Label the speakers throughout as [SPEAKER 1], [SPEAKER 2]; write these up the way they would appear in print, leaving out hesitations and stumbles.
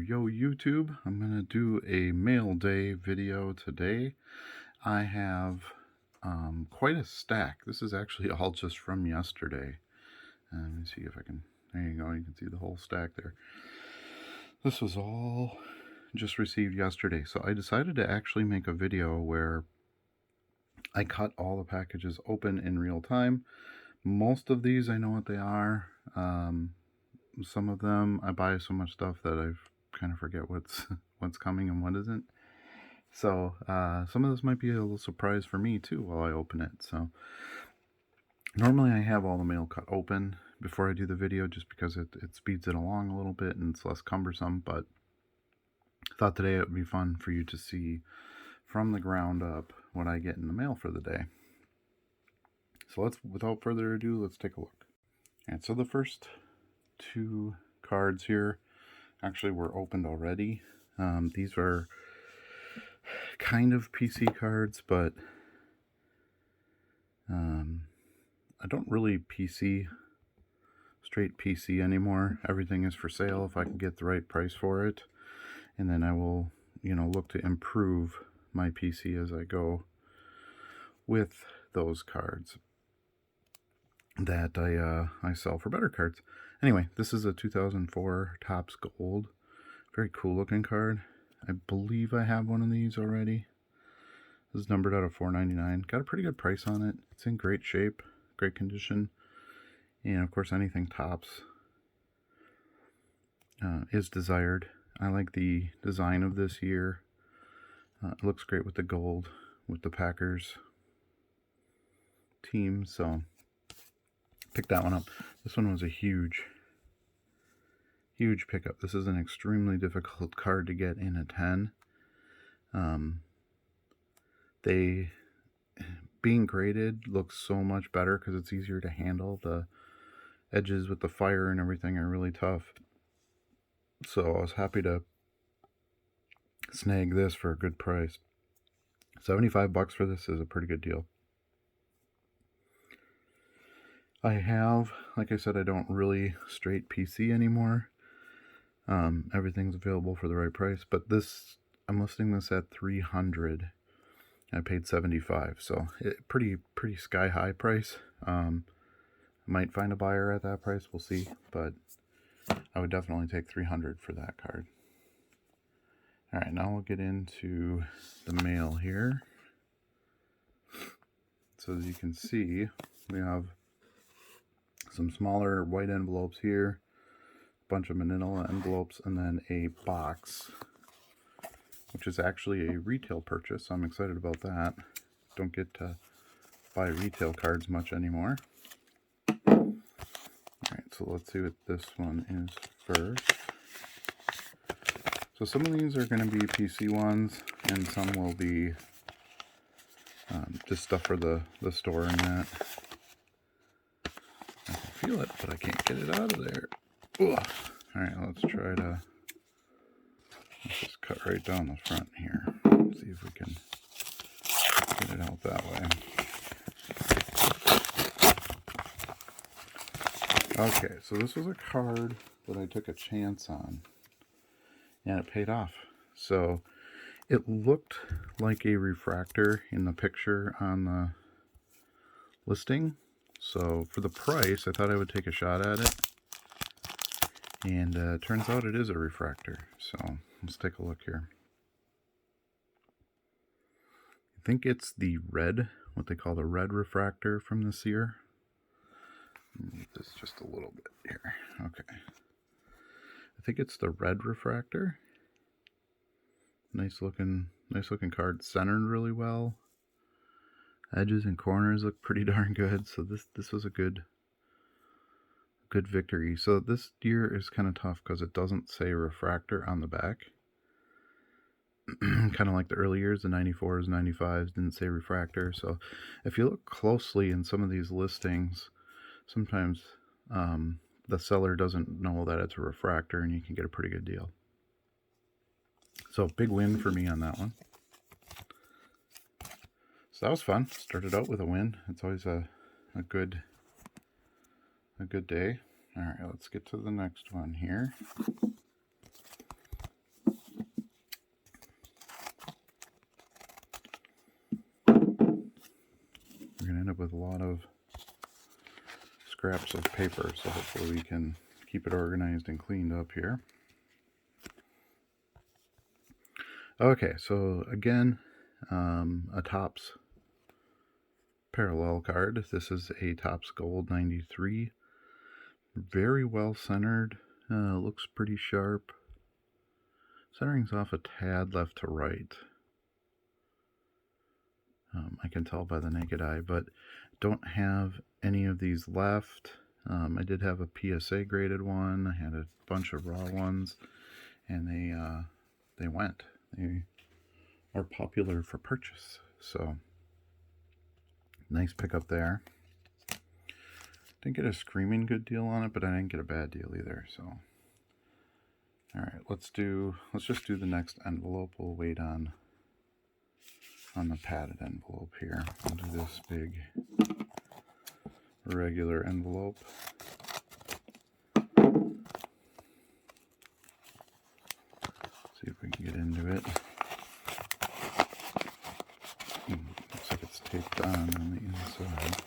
[SPEAKER 1] Yo YouTube, I'm going to do a mail day video today. I have quite a stack. This is actually all just from yesterday. Let me see if I can, there you go, you can see the whole stack there. This was all just received yesterday, so I decided to actually make a video where I cut all the packages open in real time. Most of these I know what they are. Some of them I buy so much stuff that I kind of forget what's coming and what isn't. So some of this might be a little surprise for me too while I open it. So normally I have all the mail cut open before I do the video just because it speeds it along a little bit and it's less cumbersome, but I thought today it would be fun for you to see from the ground up what I get in the mail for the day. So without further ado, let's take a look. And so the first two cards here actually were opened already. These are kind of PC cards, but I don't really straight PC anymore. Everything is for sale if I can get the right price for it, and then I will, look to improve my PC as I go with those cards that I sell for better cards. Anyway, this is a 2004 Topps Gold. Very cool looking card. I believe I have one of these already. This is numbered out of $4.99. Got a pretty good price on it. It's in great shape, great condition. And of course, anything Topps is desired. I like the design of this year. It looks great with the gold, with the Packers team. So pick that one up. This one was a huge pickup. This is an extremely difficult card to get in a 10. They being graded looks so much better because it's easier to handle. The edges with the fire and everything are really tough. So I was happy to snag this for a good price. $75 for this is a pretty good deal. I have, like I said, I don't really straight PC anymore. Everything's available for the right price, but this, I'm listing this at $300. I paid $75, so pretty sky high price. Might find a buyer at that price, we'll see, but I would definitely take $300 for that card. All right, now we'll get into the mail here. So as you can see, we have some smaller white envelopes here, a bunch of manila envelopes, and then a box, which is actually a retail purchase. I'm excited about that. Don't get to buy retail cards much anymore. Alright, so let's see what this one is first. So some of these are going to be PC ones, and some will be just stuff for the store and that. I can feel it, but I can't get it out of there. Alright, let's just cut right down the front here. See if we can get it out that way. Okay, so this was a card that I took a chance on, and it paid off. So it looked like a refractor in the picture on the listing. So for the price, I thought I would take a shot at it. And it turns out it is a refractor. So let's take a look here. I think it's the red, what they call the red refractor from this year. Move this just a little bit here. Okay. I think it's the red refractor. Nice looking card. Centered really well. Edges and corners look pretty darn good. So this was a good victory. So this year is kind of tough because it doesn't say refractor on the back. Kind of like the early years, the 94s, 95s didn't say refractor. So if you look closely in some of these listings, sometimes the seller doesn't know that it's a refractor, and you can get a pretty good deal. So big win for me on that one. So that was fun. Started out with a win. It's always a good day. All right, let's get to the next one here. end up with a lot of scraps of paper, so hopefully we can keep it organized and cleaned up here. Okay, so again, a Topps parallel card. This is a Topps Gold 93. Very well centered. Looks pretty sharp. Centering's off a tad left to right. I can tell by the naked eye, but don't have any of these left. I did have a PSA graded one. I had a bunch of raw ones, and they went. They are popular for purchase. So nice pickup there. Didn't get a screaming good deal on it, but I didn't get a bad deal either. So all right, let's just do the next envelope. We'll wait on the padded envelope here. I'll do this big regular envelope. See if we can get into it. Looks like it's taped on the inside.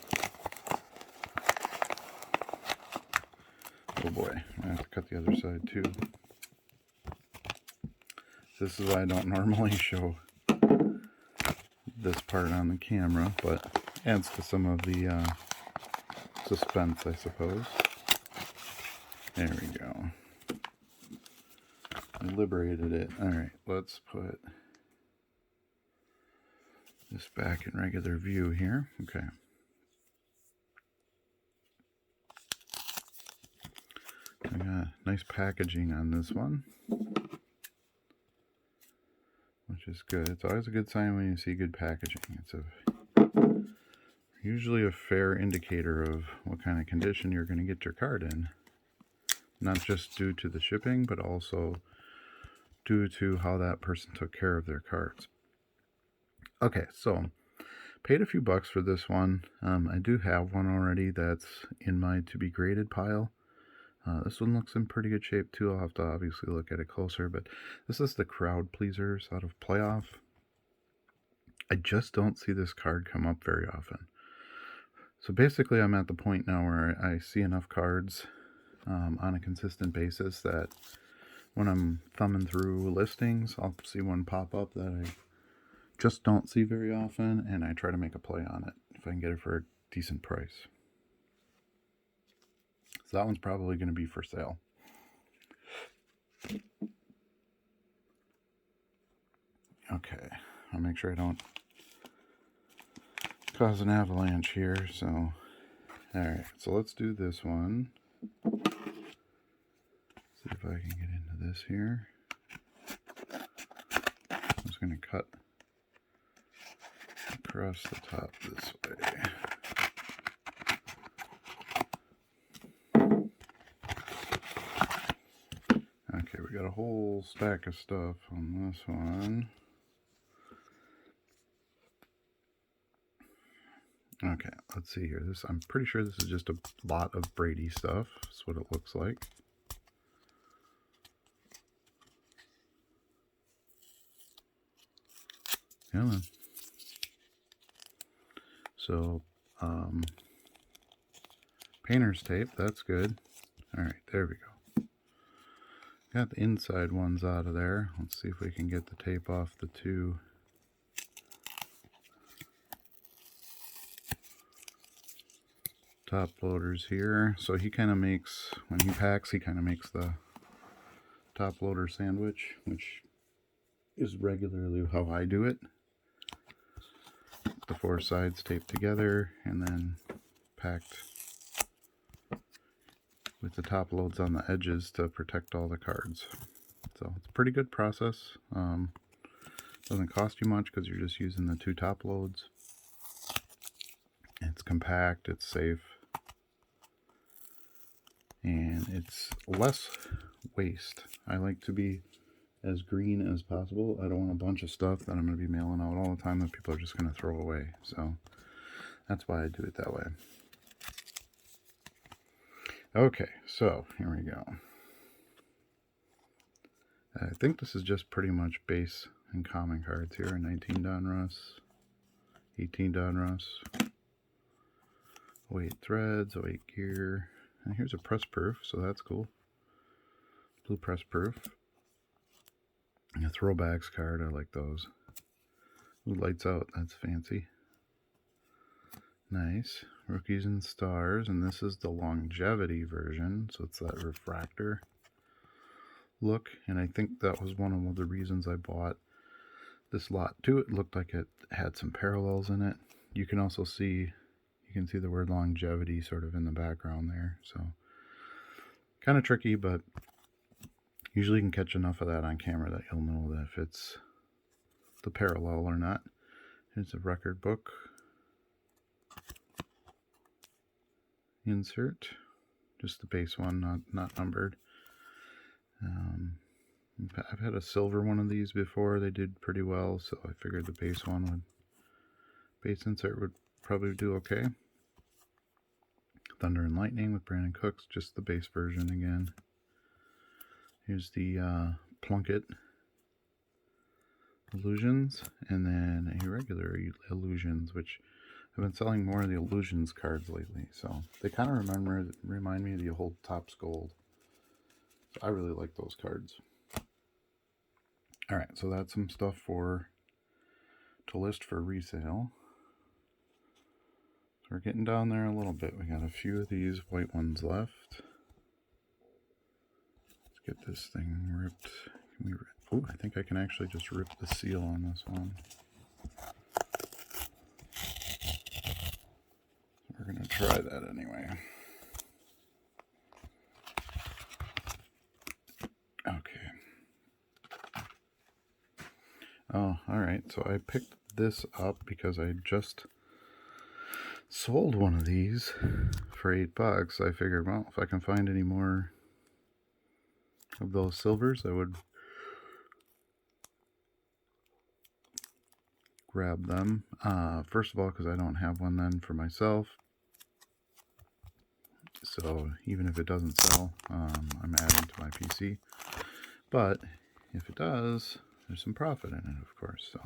[SPEAKER 1] Oh boy, I have to cut the other side too. This is why I don't normally show this part on the camera, but adds to some of the suspense, I suppose. There we go. I liberated it. Alright, let's put this back in regular view here. Okay. I got nice packaging on this one, which is good. It's always a good sign when you see good packaging. It's usually a fair indicator of what kind of condition you're going to get your card in. Not just due to the shipping, but also due to how that person took care of their cards. Okay, so paid a few bucks for this one. I do have one already that's in my to be graded pile. This one looks in pretty good shape too. I'll have to obviously look at it closer, but this is the Crowd Pleasers out of Playoff. I just don't see this card come up very often. So basically I'm at the point now where I see enough cards on a consistent basis that when I'm thumbing through listings, I'll see one pop up that I just don't see very often, and I try to make a play on it if I can get it for a decent price. So that one's probably going to be for sale. Okay, I'll make sure I don't cause an avalanche here. So, alright, so let's do this one. See if I can get into this here. I'm just going to cut across the top this way. Okay, we got a whole stack of stuff on this one. Okay, let's see here. I'm pretty sure this is just a lot of Brady stuff. That's what it looks like. Yeah, man. So, painter's tape, that's good. Alright, there we go. Got the inside ones out of there. Let's see if we can get the tape off the two. Top loaders here. So he kind of makes, when he packs, he kind of makes the top loader sandwich, which is regularly how I do it. The four sides taped together and then packed with the top loads on the edges to protect all the cards. So it's a pretty good process. Doesn't cost you much because you're just using the two top loads. It's compact, it's safe, and it's less waste. I like to be as green as possible. I don't want a bunch of stuff that I'm going to be mailing out all the time that people are just going to throw away. So that's why I do it that way. Okay, so here we go. I think this is just pretty much base and common cards here. 19 Donruss, 18 Donruss, 08 threads, 08 gear. And here's a press proof, so that's cool. Blue press proof. And a throwbacks card, I like those. Ooh, lights out, that's fancy. Nice. Rookies and Stars, and this is the longevity version, so it's that refractor look, and I think that was one of the reasons I bought this lot too. It looked like it had some parallels in it. You can also see, you can see the word longevity sort of in the background there, so kind of tricky, but usually you can catch enough of that on camera that you'll know that if it's the parallel or not. Here's a record book insert, just the base one, not numbered. I've had a silver one of these before. They did pretty well, so I figured the base insert would probably do okay. Thunder and Lightning with Brandon Cooks, just the base version again. Here's the Plunkett Illusions, and then irregular Illusions, which I've been selling more of the Illusions cards lately, so they kind of remind me of the old Topps Gold. So I really like those cards. Alright, so that's some stuff to list for resale. So we're getting down there a little bit. We got a few of these white ones left. Let's get this thing ripped. Can we rip? Oh, I think I can actually just rip the seal on this one. We're going to try that anyway. Okay. Oh, alright. So I picked this up because I just sold one of these for $8. I figured, well, if I can find any more of those silvers, I would grab them. First of all, because I don't have one then for myself. So even if it doesn't sell, I'm adding to my PC. But if it does, there's some profit in it, of course. So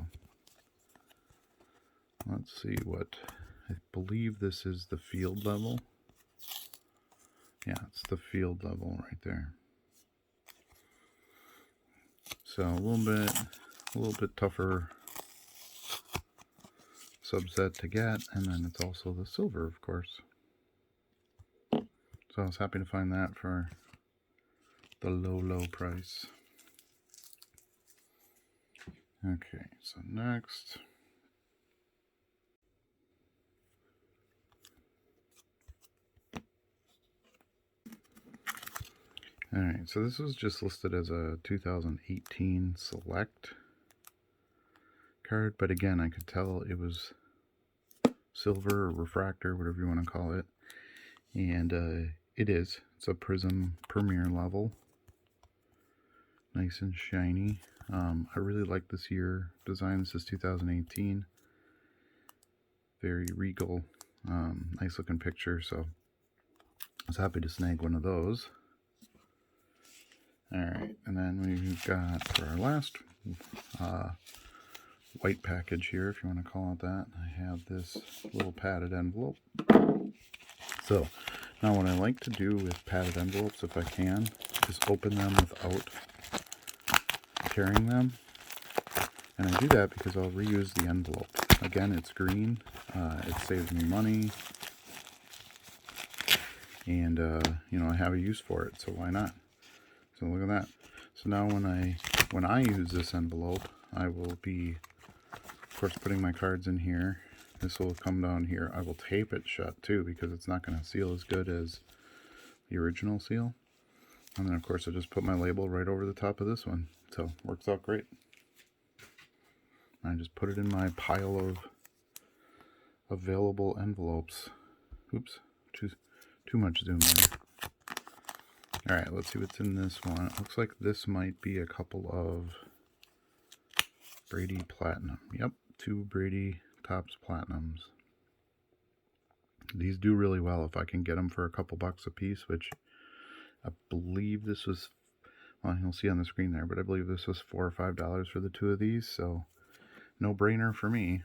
[SPEAKER 1] let's see what, I believe this is the field level. Yeah, it's the field level right there. So a little bit tougher subset to get, and then it's also the silver, of course. So I was happy to find that for the low price. Okay, so next. Alright, so this was just listed as a 2018 Select card, but again, I could tell it was silver or refractor, whatever you want to call it. And it is. It's a Prism Premier level. Nice and shiny. I really like this year design. This is 2018. Very regal. Nice looking picture, so I was happy to snag one of those. Alright, and then we've got, for our last white package here, if you want to call it that, I have this little padded envelope. So, now what I like to do with padded envelopes, if I can, is open them without tearing them. And I do that because I'll reuse the envelope. Again, it's green, it saves me money, and you know, I have a use for it, so why not? So look at that. So now when I use this envelope, I will be, of course, putting my cards in here. This will come down here. I will tape it shut too, because it's not going to seal as good as the original seal. And then of course I just put my label right over the top of this one. So works out great. I just put it in my pile of available envelopes. Oops, too much zoom there. Alright, let's see what's in this one. It looks like this might be a couple of Brady Platinum. Yep, 2 Brady Topps Platinums. These do really well if I can get them for a couple bucks a piece, which I believe this was, well, you'll see on the screen there, but I believe this was $4 or $5 for the 2 of these, so no brainer for me.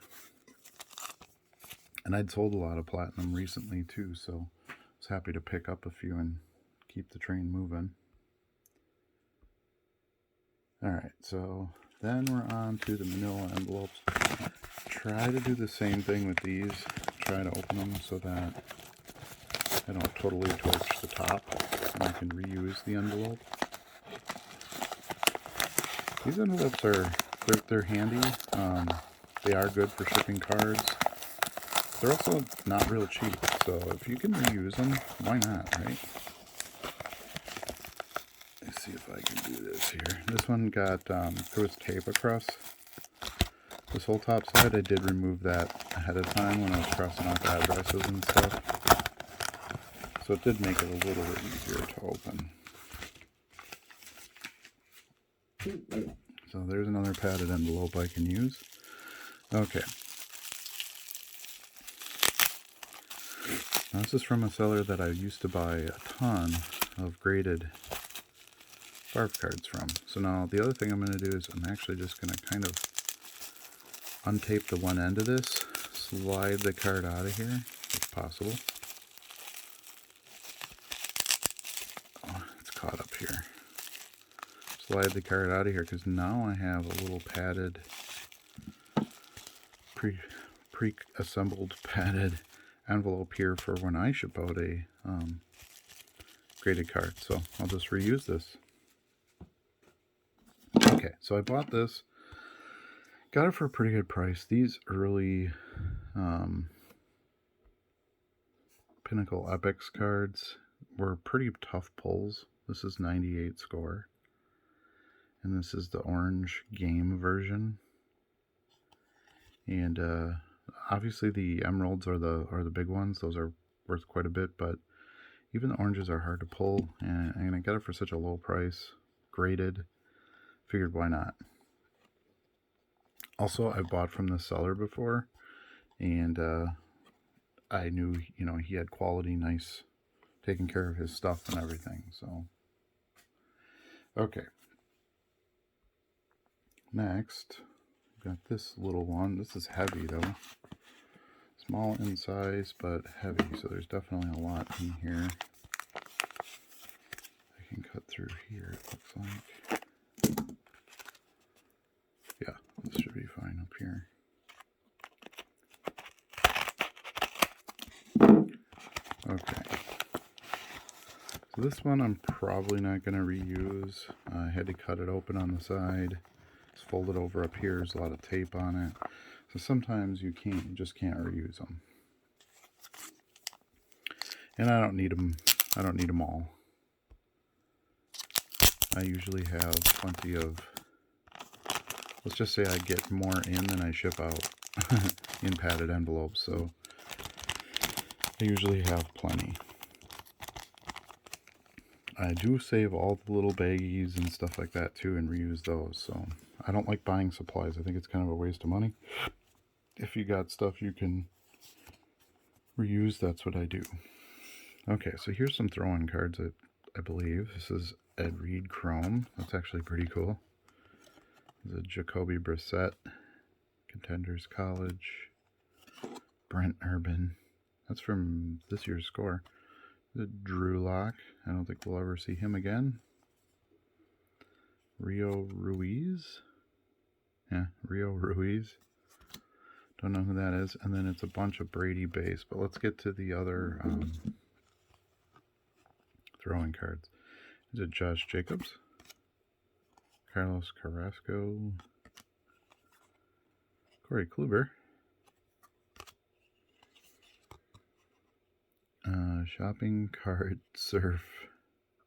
[SPEAKER 1] And I'd sold a lot of platinum recently too, so I was happy to pick up a few and keep the train moving. Alright, so then we're on to the manila envelopes. Try to do the same thing with these. Try to open them so that I don't totally torch the top and I can reuse the envelope. These envelopes they're handy. They are good for shipping cards. They're also not real cheap, so if you can reuse them, why not, right? Let's see if I can do this here. This one got, there was tape across this whole top side. I did remove that ahead of time when I was crossing off addresses and stuff. So it did make it a little bit easier to open. So there's another padded envelope I can use. Okay. Now this is from a seller that I used to buy a ton of graded barf cards from. So now the other thing I'm going to do is I'm actually just going to kind of untape the one end of this, slide the card out of here if possible. Oh, it's caught up here. Slide the card out of here because now I have a little padded, pre-assembled padded envelope here for when I ship out a graded card. So I'll just reuse this. Okay, so I bought this. Got it for a pretty good price. These early Pinnacle Epics cards were pretty tough pulls. This is 98 score. And this is the orange game version. And obviously the emeralds are the big ones. Those are worth quite a bit, but even the oranges are hard to pull. And I got it for such a low price, graded. Figured why not. Also, I bought from the seller before, and I knew, he had quality, nice, taking care of his stuff and everything. So, okay. Next, got this little one. This is heavy though. Small in size, but heavy. So there's definitely a lot in here. I can cut through here, it looks like. Yeah, this should be fine up here. Okay. So this one I'm probably not going to reuse. I had to cut it open on the side. It's folded over up here. There's a lot of tape on it. So sometimes you just can't reuse them. And I don't need them. I don't need them all. I usually have plenty of, let's just say I get more in than I ship out in padded envelopes. So I usually have plenty. I do save all the little baggies and stuff like that too and reuse those. So I don't like buying supplies. I think it's kind of a waste of money. If you got stuff you can reuse, that's what I do. Okay, so here's some throw-in cards that I believe. This is Ed Reed Chrome. That's actually pretty cool. The Jacoby Brissett, Contenders College, Brent Urban. That's from this year's score. The Drew Lock. I don't think we'll ever see him again. Rio Ruiz. Yeah, Rio Ruiz. Don't know who that is. And then it's a bunch of Brady base. But let's get to the other throwing cards. Is it Josh Jacobs? Carlos Carrasco. Corey Kluber. Shopping cart surf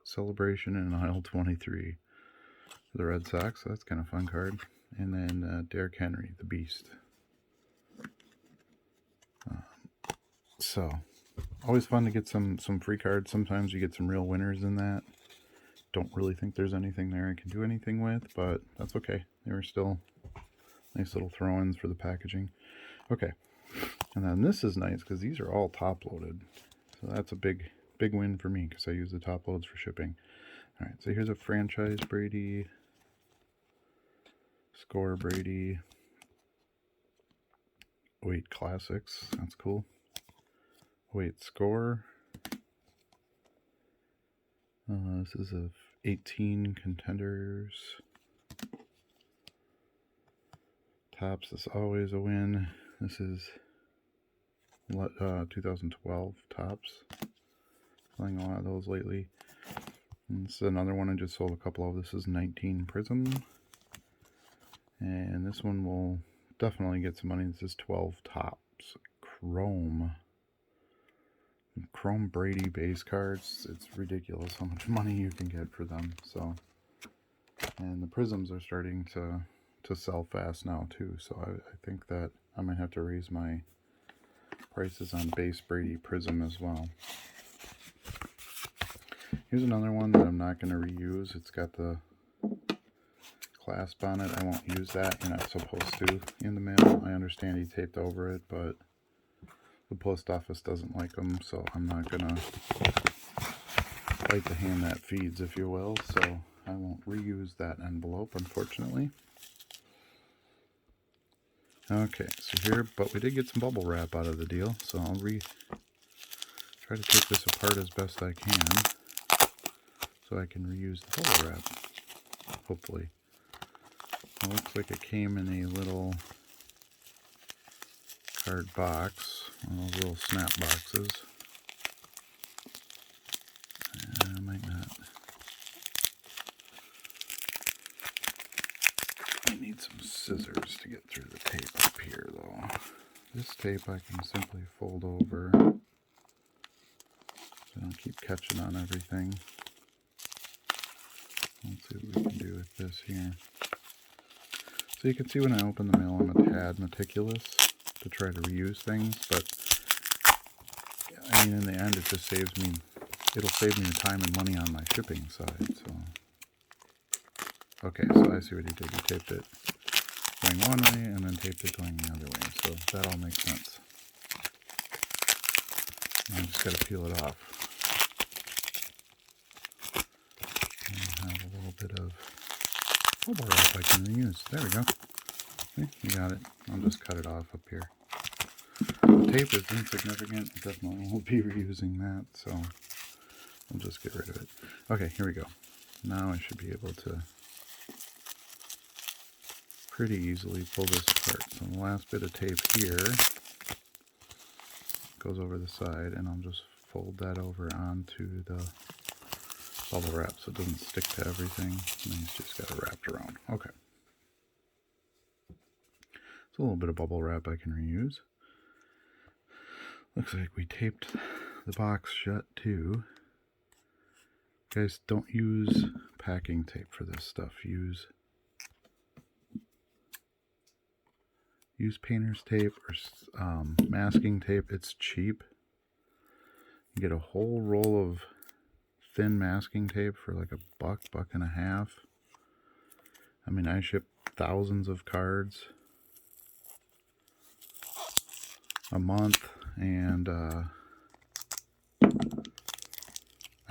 [SPEAKER 1] celebration in aisle 23 for the Red Sox. So that's kind of fun card. And then Derrick Henry, the Beast. So always fun to get some free cards. Sometimes you get some real winners in that. Don't really think there's anything there I can do anything with, but that's okay. They were still nice little throw-ins for the packaging. Okay, and then this is nice because these are all top-loaded. So that's a big win for me because I use the top loads for shipping. All right, so here's a franchise Brady, score Brady, 08 Classics. That's cool. 08 Score. This is a 18 Contenders. Topps is always a win. This is 2012 Topps. Playing a lot of those lately. And this is another one I just sold a couple of. This is 19 Prism. And this one will definitely get some money. This is 12 Topps. Chrome Brady base cards. It's ridiculous how much money you can get for them. So, and the Prisms are starting to sell fast now too. So I think that I might have to raise my prices on base Brady Prism as well. Here's another one that I'm not going to reuse. It's got the clasp on it. I won't use that. You're not supposed to in the mail. I understand he taped over it, but the post office doesn't like them, so I'm not going to bite the hand that feeds, if you will. So I won't reuse that envelope, unfortunately. Okay, so here, but we did get some bubble wrap out of the deal, so I'll try to take this apart as best I can so I can reuse the bubble wrap, hopefully. It looks like it came in a little card box, one of those little snap boxes. I might not. I need some scissors to get through the tape up here, though. This tape I can simply fold over so I don't keep catching on everything. Let's see what we can do with this here. So you can see when I open the mail, I'm a tad meticulous to try to reuse things, but I mean, in the end, it just saves me, it'll save me the time and money on my shipping side, so. Okay, so I see what he did. He taped it going one way and then taped it going the other way, so that all makes sense. Now I just gotta peel it off. And have a little bit of bubble wrap I can reuse. There we go. See, you got it. I'll just cut it off up here. The tape is insignificant. I definitely won't be reusing that, so I'll just get rid of it. Okay, here we go. Now I should be able to pretty easily pull this apart. So the last bit of tape here goes over the side, and I'll just fold that over onto the bubble wrap so it doesn't stick to everything. And then you just got it wrapped around. Okay. It's a little bit of bubble wrap I can reuse. Looks like we taped the box shut too. Guys, don't use packing tape for this stuff. Use painter's tape or masking tape. It's cheap. You get a whole roll of thin masking tape for like $1.50. I mean, I ship thousands of cards a month, and I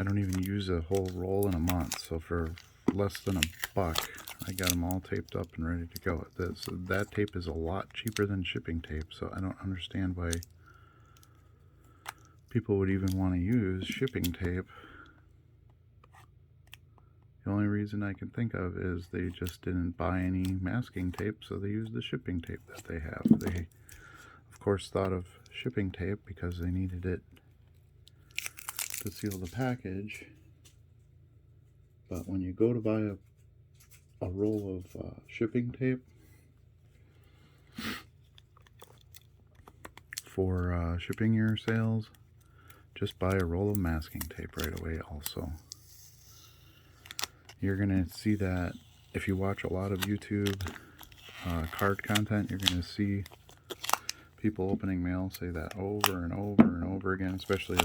[SPEAKER 1] don't even use a whole roll in a month, so for less than $1, I got them all taped up and ready to go. That tape is a lot cheaper than shipping tape, so I don't understand why people would even want to use shipping tape. The only reason I can think of is they just didn't buy any masking tape, so they used the shipping tape that they have. They, of course, thought of shipping tape because they needed it to seal the package. But when you go to buy a roll of shipping tape for shipping your sales, just buy a roll of masking tape right away also. You're going to see that if you watch a lot of YouTube card content, you're going to see people opening mail say that over and over and over again, especially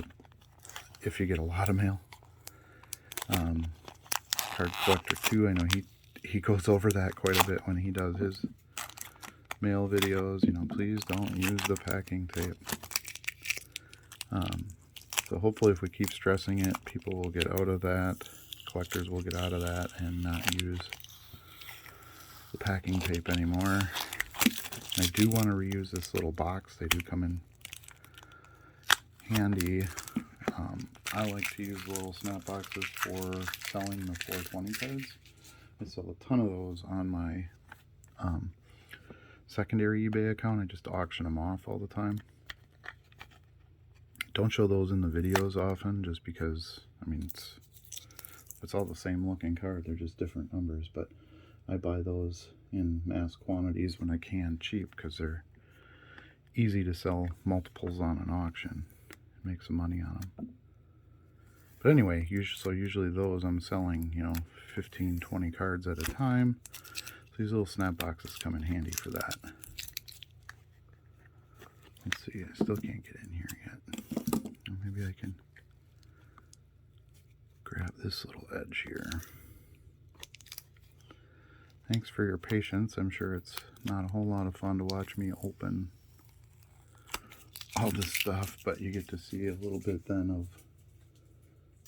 [SPEAKER 1] if you get a lot of mail. Card Collector 2, I know he goes over that quite a bit when he does his mail videos. You know, please don't use the packing tape. So hopefully if we keep stressing it, people will get out of that. Collectors will get out of that and not use the packing tape anymore. I do want to reuse this little box. They do come in handy. I like to use little snap boxes for selling the 420 cards. I sell a ton of those on my secondary eBay account. I just auction them off all the time. Don't show those in the videos often, just because, I mean, it's all the same looking card. They're just different numbers, but I buy those in mass quantities when I can, cheap, because they're easy to sell multiples on an auction. Make some money on them. But anyway, usually those I'm selling, 15, 20 cards at a time. So these little snap boxes come in handy for that. Let's see, I still can't get in here yet. Maybe I can grab this little edge here. Thanks for your patience. I'm sure it's not a whole lot of fun to watch me open all this stuff, but you get to see a little bit then of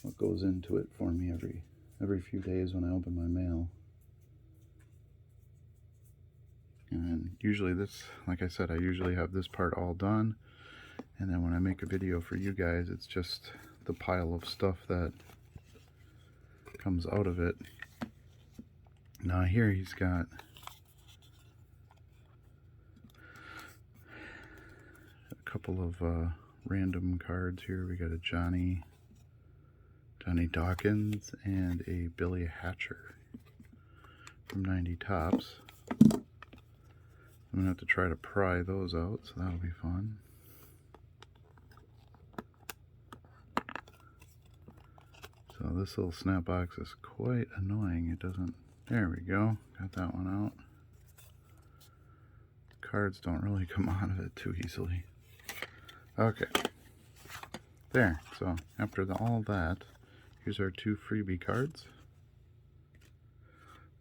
[SPEAKER 1] what goes into it for me every few days when I open my mail. And usually this, like I said, I usually have this part all done, and then when I make a video for you guys, it's just the pile of stuff that comes out of it. Now here he's got a couple of random cards here. We got a Johnny Dawkins and a Billy Hatcher from 90 Tops. I'm gonna have to try to pry those out, so that'll be fun. So this little snap box is quite annoying. It doesn't, there we go, got that one out. Cards don't really come out of it too easily. Okay, there, so after all that, here's our 2 freebie cards.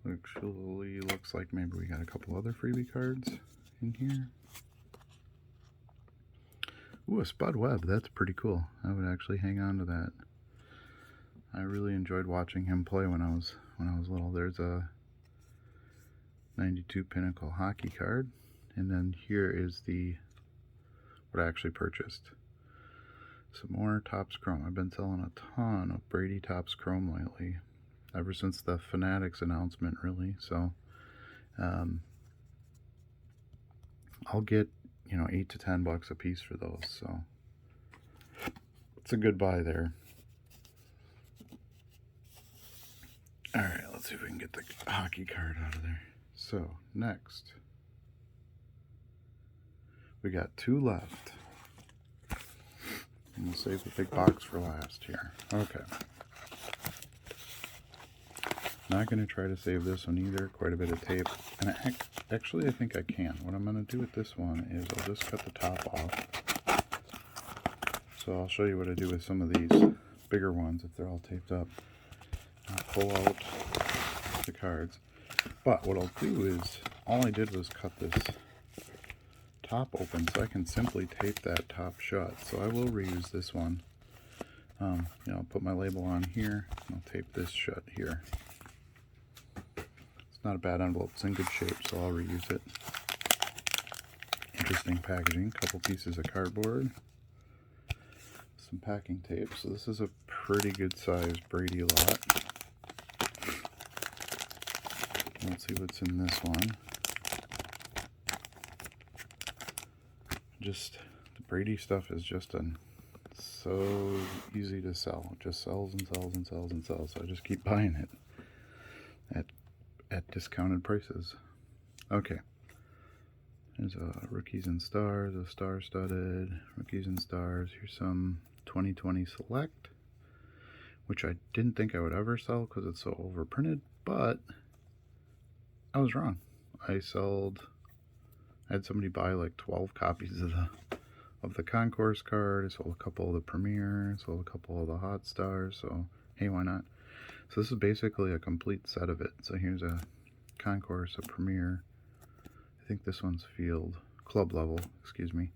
[SPEAKER 1] Actually looks like maybe we got a couple other freebie cards in here. Ooh, a Spud Webb, that's pretty cool. I would actually hang on to that. I really enjoyed watching him play when I was little. There's a 92 Pinnacle hockey card, and then here is what I actually purchased. Some more Topps Chrome. I've been selling a ton of Brady Topps Chrome lately, ever since the Fanatics announcement, really. So I'll get, $8 to $10 a piece for those. So it's a good buy there. All right, let's see if we can get the hockey card out of there. So next, we got 2 left. And we'll save the big box for last here. Okay. Not going to try to save this one either. Quite a bit of tape. And actually, I think I can. What I'm going to do with this one is I'll just cut the top off. So I'll show you what I do with some of these bigger ones if they're all taped up. I'll pull out the cards. But what I'll do is, all I did was cut this top open, so I can simply tape that top shut. So I will reuse this one. I'll put my label on here, and I'll tape this shut here. It's not a bad envelope, it's in good shape, so I'll reuse it. Interesting packaging, couple pieces of cardboard, some packing tape. So this is a pretty good sized Brady lot. Let's see what's in this one. The Brady stuff is just so easy to sell. It just sells and sells and sells and sells. So I just keep buying it at discounted prices. Okay. There's a Rookies and Stars, a star-studded Rookies and Stars. Here's some 2020 Select, which I didn't think I would ever sell because it's so overprinted, but I was wrong. I had somebody buy like 12 copies of the Concourse card. I sold a couple of the Premier, sold a couple of the Hot Stars, so hey, why not? So this is basically a complete set of it. So here's a Concourse, a Premier. I think this one's Field, Club level, excuse me.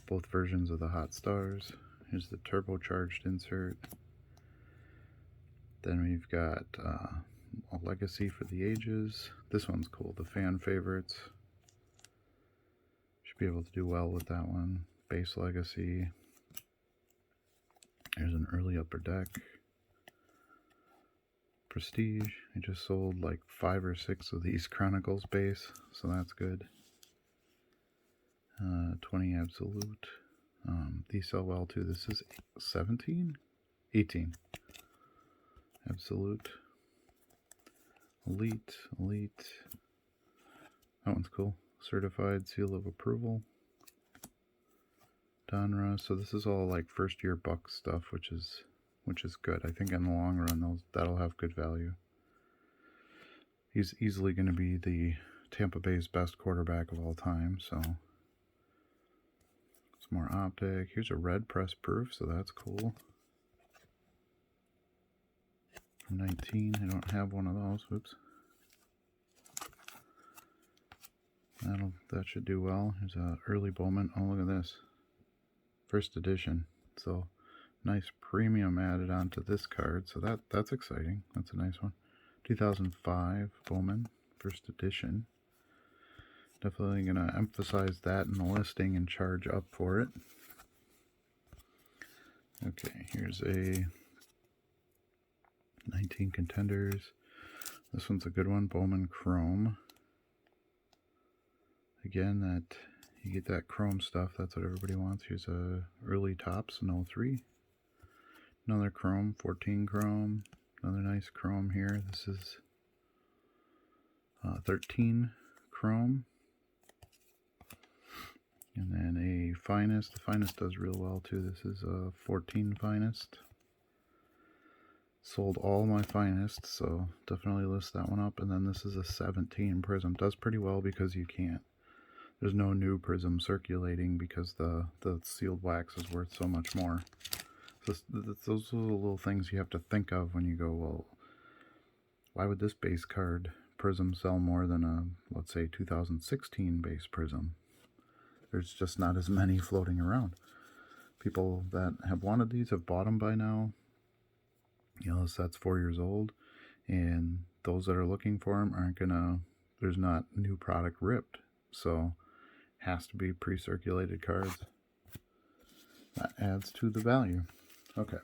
[SPEAKER 1] Both versions of the Hot Stars. Here's the turbocharged insert. Then we've got a Legacy for the Ages. This one's cool, the Fan Favorites. Should be able to do well with that one. Base Legacy. There's an early upper deck. Prestige. I just sold like 5 or 6 of these Chronicles base, so that's good. 20 Absolute. These sell well too. This is 17? 18. Absolute. Elite. That one's cool. Certified Seal of Approval. Donruss. So this is all like first year buck stuff, which is good. I think in the long run that'll have good value. He's easily going to be the Tampa Bay's best quarterback of all time, so some more optic. Here's a red press proof, so that's cool. From 19, I don't have one of those. Whoops. That should do well. Here's a early Bowman. Oh, look at this. First edition. So nice premium added onto this card. So that's exciting. That's a nice one. 2005 Bowman. First edition. Definitely going to emphasize that in the listing and charge up for it. Okay, here's a 19 Contenders. This one's a good one. Bowman Chrome. Again, that you get that chrome stuff. That's what everybody wants. Here's a early Topps in 03. Another chrome, 14 chrome. Another nice chrome here. This is 13 chrome. And then a Finest. The Finest does real well too. This is a 14 Finest. Sold all my Finest, so definitely list that one up. And then this is a 17 Prism. Does pretty well because you can't. There's no new Prism circulating because the sealed wax is worth so much more. So those are the little things you have to think of when you go, well, why would this base card Prism sell more than a, let's say, 2016 base Prism? There's just not as many floating around. People that have wanted these have bought them by now. You know, the set's 4 years old, and those that are looking for them aren't gonna, there's not new product ripped. So, has to be pre-circulated cards. That adds to the value. Okay.